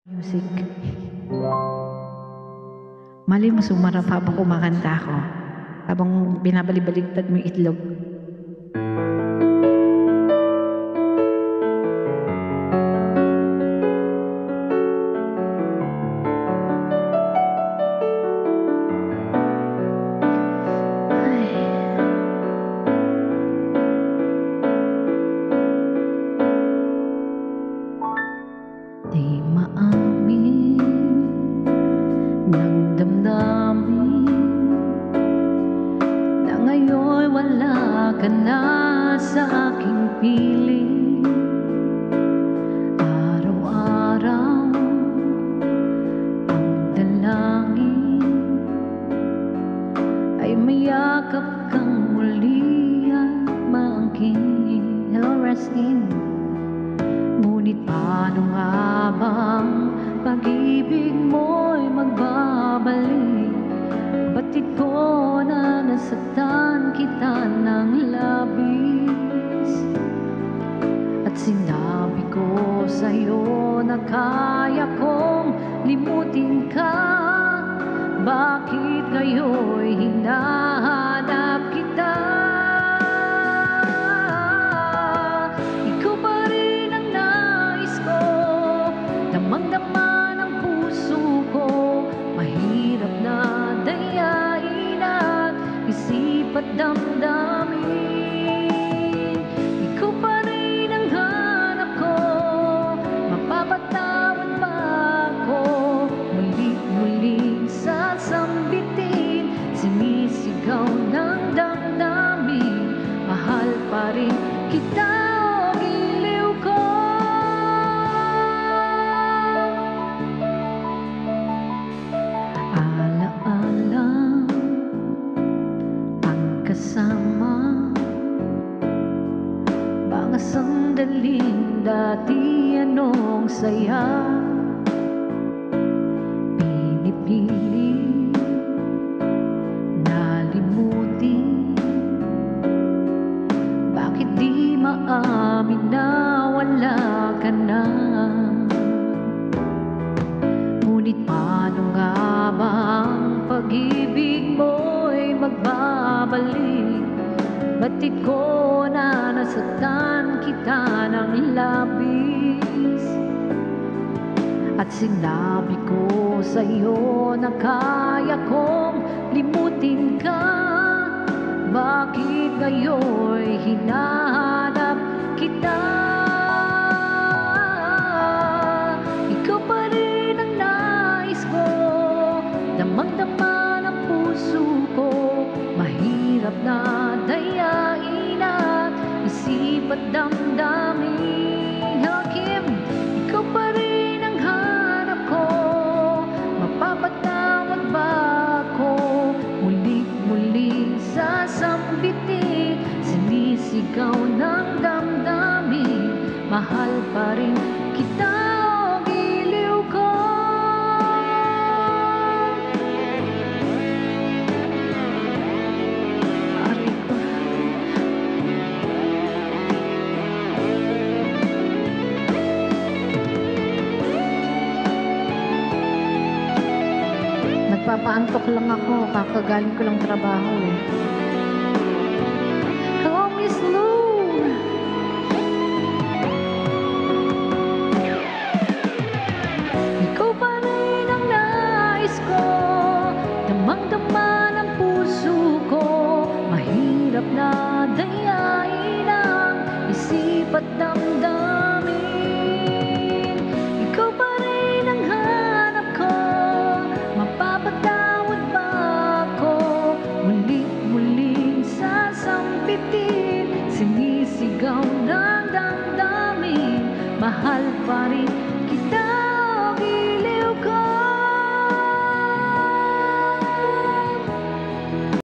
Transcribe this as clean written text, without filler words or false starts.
Music. Mali mo sumarap habang kumakanta ako, habang binabalibaligtad mo yung itlog. Di maamin ng damdamin na ngayon wala ka na sa aking piling. Araw-araw ang dalangin ay mayakap kang muli at maangkin. Hello, Restin. Ngunit paano nga bang pag-ibig mo'y magbabalik? Batid ko na nasaktan kita ng labis, at sinabi ko sa'yo na kaya kong limutin ka. Bakit ngayo'y hinahanap kita? Damang-dama ng puso ko, mahirap na dayain at isip at damdamin. Ikaw pa rin ang hanap ko, mapapatawad ba ako? Muli-muling sasambitin, sinisigaw ng damdamin, mahal pa rin kita. Kasama mga sandaling dati anong saya, pinipili na limutin. Bakit di maamin na wala ka na? Ngunit paano nga ba ang pag-ibig mo'y magbabalik? Batid ko na nasaktan kita ng labis, at sinabi ko sa'yo na kaya kong limutin ka. Bakit ngayo'y hinahanap kita? Ikaw pa rin ang nais ko, damang-dama ng puso ko, mahirap na dayain at isip at damdamin. Hello, Kim! Ikaw pa rin ang hanap ko, mapapatawad ba ako? Muli-muling sasambitin, sinisigaw ng damdamin, mahal pa rin kita. Nagpapaantok lang ako, kakagaling ko lang trabaho eh. Hello, Miss Lou! Ikaw pa rin ang nais ko, damang-dama ng puso ko, mahirap na dayain ang isip at damdamin. Ikaw pa rin ang hanap ko, mapapatawad ba ako? Muli-muling sasampitin, sinisigaw ng damdamin, mahal pa rin